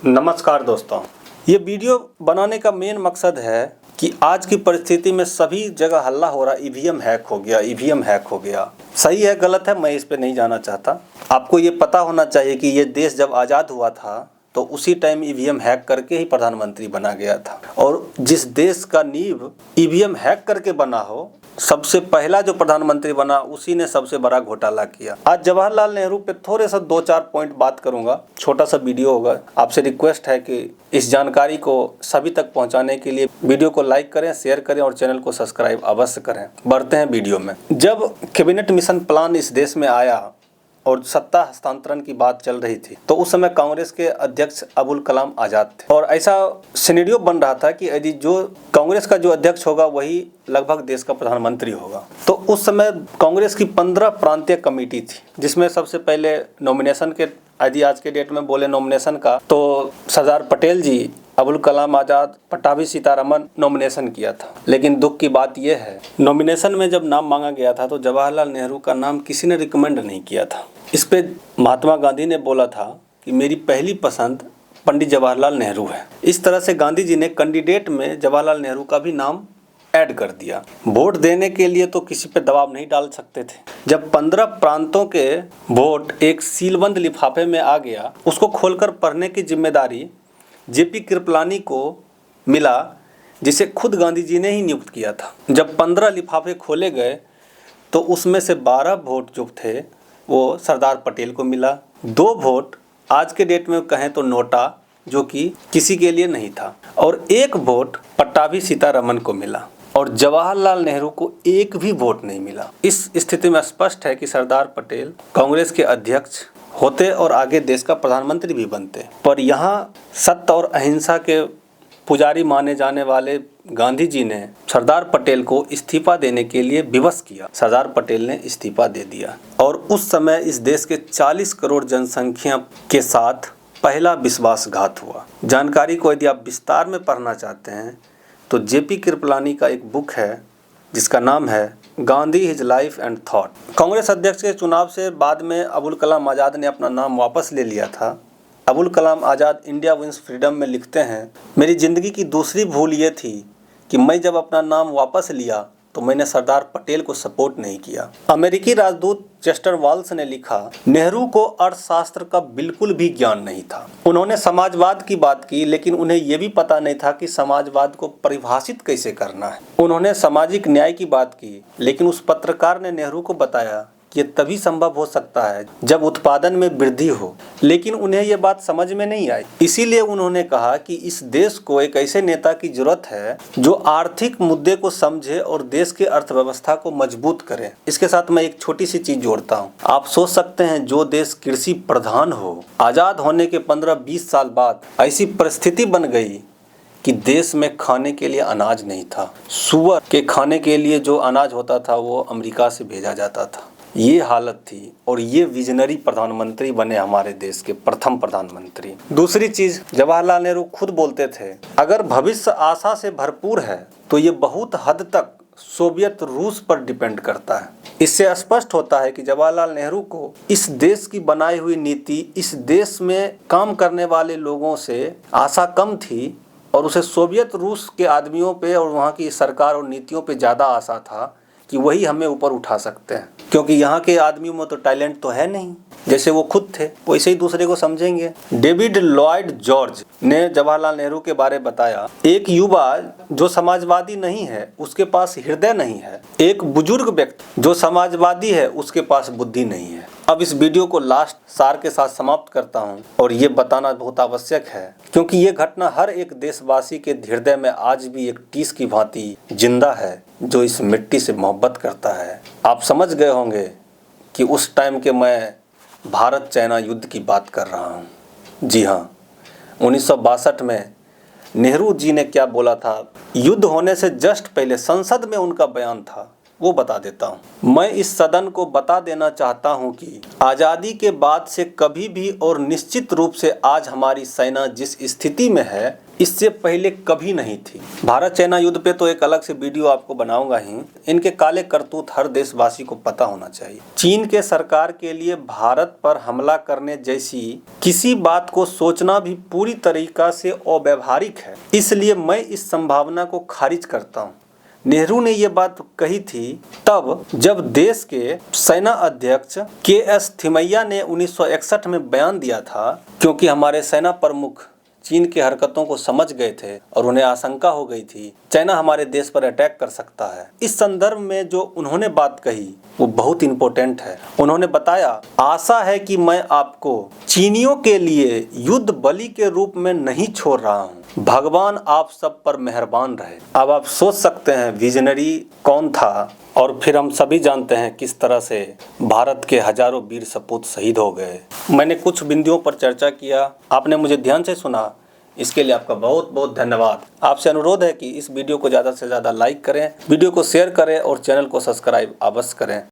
नमस्कार दोस्तों, ये वीडियो बनाने का मेन मकसद है कि आज की परिस्थिति में सभी जगह हल्ला हो रहा, ईवीएम हैक हो गया, ईवीएम हैक हो गया। सही है गलत है मैं इस पे नहीं जाना चाहता। आपको ये पता होना चाहिए कि ये देश जब आज़ाद हुआ था तो उसी टाइम ईवीएम हैक करके ही प्रधानमंत्री बना गया था। और जिस देश का नींव ईवीएम हैक करके बना हो, सबसे पहला जो प्रधानमंत्री बना उसी ने सबसे बड़ा घोटाला किया। आज जवाहरलाल नेहरू पे थोड़े सा 2-4 पॉइंट बात करूंगा, छोटा सा वीडियो होगा। आपसे रिक्वेस्ट है कि इस जानकारी को सभी तक पहुंचाने के लिए वीडियो को लाइक करें, शेयर करें और चैनल को सब्सक्राइब अवश्य करें। बढ़ते हैं वीडियो में। जब कैबिनेट मिशन प्लान इस देश में आया और सत्ता हस्तांतरण की बात चल रही थी तो उस समय कांग्रेस के अध्यक्ष अबुल कलाम आज़ाद थे और ऐसा सिनेरियो बन रहा था कि यदि जो कांग्रेस का जो अध्यक्ष होगा वही लगभग देश का प्रधानमंत्री होगा। तो उस समय कांग्रेस की 15 प्रांतीय कमेटी थी, जिसमें सबसे पहले नॉमिनेशन के, यदि आज के डेट में बोले नॉमिनेशन का, तो सरदार पटेल जी, अबुल कलाम आज़ाद, पट्टाभी सीतारमन नॉमिनेशन किया था। लेकिन दुख की बात यह है, नॉमिनेशन में जब नाम मांगा गया था तो जवाहरलाल नेहरू का नाम किसी ने रिकमेंड नहीं किया था। इस पे महात्मा गांधी ने बोला था कि मेरी पहली पसंद पंडित जवाहरलाल नेहरू है। इस तरह से गांधी जी ने कैंडिडेट में जवाहरलाल नेहरू का भी नाम ऐड कर दिया। वोट देने के लिए तो किसी पे दबाव नहीं डाल सकते थे। जब 15 प्रांतों के वोट एक सीलबंद लिफाफे में आ गया, उसको खोलकर पढ़ने की जिम्मेदारी जेपी कृपलानी को मिला, जिसे खुद गांधी जी ने ही नियुक्त किया था। जब 15 लिफाफे खोले गए तो उसमें से 12 वोट जो थे वो सरदार पटेल को मिला। 2 वोट आज के डेट में कहें तो नोटा, जो कि किसी के लिए नहीं था, और 1 वोट पट्टाभी सीतारमन को मिला और जवाहरलाल नेहरू को 1 भी वोट नहीं मिला। इस स्थिति में स्पष्ट है कि सरदार पटेल कांग्रेस के अध्यक्ष होते और आगे देश का प्रधानमंत्री भी बनते। पर यहाँ सत्य और अहिंसा के पुजारी माने जाने वाले गांधी जी ने सरदार पटेल को इस्तीफा देने के लिए विवश किया। सरदार पटेल ने इस्तीफा दे दिया और उस समय इस देश के 40 करोड़ जनसंख्या के साथ पहला विश्वासघात हुआ। जानकारी को यदि आप विस्तार में पढ़ना चाहते हैं तो जेपी कृपलानी का एक बुक है जिसका नाम है Gandhi his life and thought. Congress अध्यक्ष के चुनाव से बाद में अबुल कलाम आज़ाद ने अपना नाम वापस ले लिया था। Abul Kalam Azad India wins freedom में लिखते हैं, मेरी ज़िंदगी की दूसरी भूल ये थी कि मैं जब अपना नाम वापस लिया तो मैंने सरदार पटेल को सपोर्ट नहीं किया। अमेरिकी राजदूत चेस्टर वाल्स ने लिखा, नेहरू को अर्थशास्त्र का बिल्कुल भी ज्ञान नहीं था। उन्होंने समाजवाद की बात की, लेकिन उन्हें यह भी पता नहीं था कि समाजवाद को परिभाषित कैसे करना है। उन्होंने सामाजिक न्याय की बात की, लेकिन उस पत्रकार ने नेहरू को बताया ये तभी संभव हो सकता है जब उत्पादन में वृद्धि हो, लेकिन उन्हें यह बात समझ में नहीं आई। इसीलिए उन्होंने कहा कि इस देश को एक ऐसे नेता की जरूरत है जो आर्थिक मुद्दे को समझे और देश की अर्थव्यवस्था को मजबूत करे। इसके साथ मैं एक छोटी सी चीज जोड़ता हूँ। आप सोच सकते हैं जो देश कृषि प्रधान हो, आजाद होने के 15-20 साल बाद ऐसी परिस्थिति बन गई कि देश में खाने के लिए अनाज नहीं था। सुअर के खाने के लिए जो अनाज होता था वो अमेरिका से भेजा जाता था। ये हालत थी और ये विजनरी प्रधानमंत्री बने हमारे देश के प्रथम प्रधानमंत्री। दूसरी चीज, जवाहरलाल नेहरू खुद बोलते थे, अगर भविष्य आशा से भरपूर है तो ये बहुत हद तक सोवियत रूस पर डिपेंड करता है। इससे स्पष्ट होता है कि जवाहरलाल नेहरू को इस देश की बनाई हुई नीति, इस देश में काम करने वाले लोगों से आशा कम थी और उसे सोवियत रूस के आदमियों पे और वहाँ की सरकार और नीतियों पे ज़्यादा आशा था कि वही हमें ऊपर उठा सकते हैं, क्योंकि यहाँ के आदमियों में तो टैलेंट तो है नहीं। जैसे वो खुद थे वैसे ही दूसरे को समझेंगे। डेविड लॉयड जॉर्ज ने जवाहरलाल नेहरू के बारे में बताया, एक युवा जो समाजवादी नहीं है उसके पास हृदय नहीं है, एक बुजुर्ग व्यक्ति जो समाजवादी है उसके पास बुद्धि नहीं है। अब इस वीडियो को लास्ट सार के साथ समाप्त करता हूं और ये बताना बहुत आवश्यक है क्योंकि ये घटना हर एक देशवासी के हृदय में आज भी एक टीस की भांति जिंदा है जो इस मिट्टी से मोहब्बत करता है। आप समझ गए होंगे कि उस टाइम के मैं भारत चाइना युद्ध की बात कर रहा हूँ। जी हाँ, 1962 में नेहरू जी ने क्या बोला था। युद्ध होने से जस्ट पहले संसद में उनका बयान था वो बता देता हूँ। मैं इस सदन को बता देना चाहता हूँ कि आज़ादी के बाद से कभी भी और निश्चित रूप से आज हमारी सेना जिस स्थिति में है इससे पहले कभी नहीं थी। भारत चाइना युद्ध पे तो एक अलग से वीडियो आपको बनाऊंगा ही। इनके काले करतूत हर देशवासी को पता होना चाहिए। चीन के सरकार के लिए भारत पर हमला करने जैसी किसी बात को सोचना भी पूरी तरीका से अव्यावहारिक है, इसलिए मैं इस संभावना को खारिज करता हूँ। नेहरू ने ये बात कही थी तब जब देश के सेना अध्यक्ष के.एस. थिमैया ने 1961 में बयान दिया था, क्योंकि हमारे सेना प्रमुख चीन की हरकतों को समझ गए थे और उन्हें आशंका हो गई थी चाइना हमारे देश पर अटैक कर सकता है। इस संदर्भ में जो उन्होंने बात कही वो बहुत इंपॉर्टेंट है। उन्होंने बताया, आशा है कि मैं आपको चीनियों के लिए युद्ध बलि के रूप में नहीं छोड़ रहा हूँ। भगवान आप सब पर मेहरबान रहे। अब आप सोच सकते हैं विजनरी कौन था, और फिर हम सभी जानते हैं किस तरह से भारत के हजारों वीर सपूत शहीद हो गए। मैंने कुछ बिंदुओं पर चर्चा किया, आपने मुझे ध्यान से सुना, इसके लिए आपका बहुत बहुत धन्यवाद। आपसे अनुरोध है कि इस वीडियो को ज़्यादा से ज़्यादा लाइक करें, वीडियो को शेयर करें और चैनल को सब्सक्राइब अवश्य करें।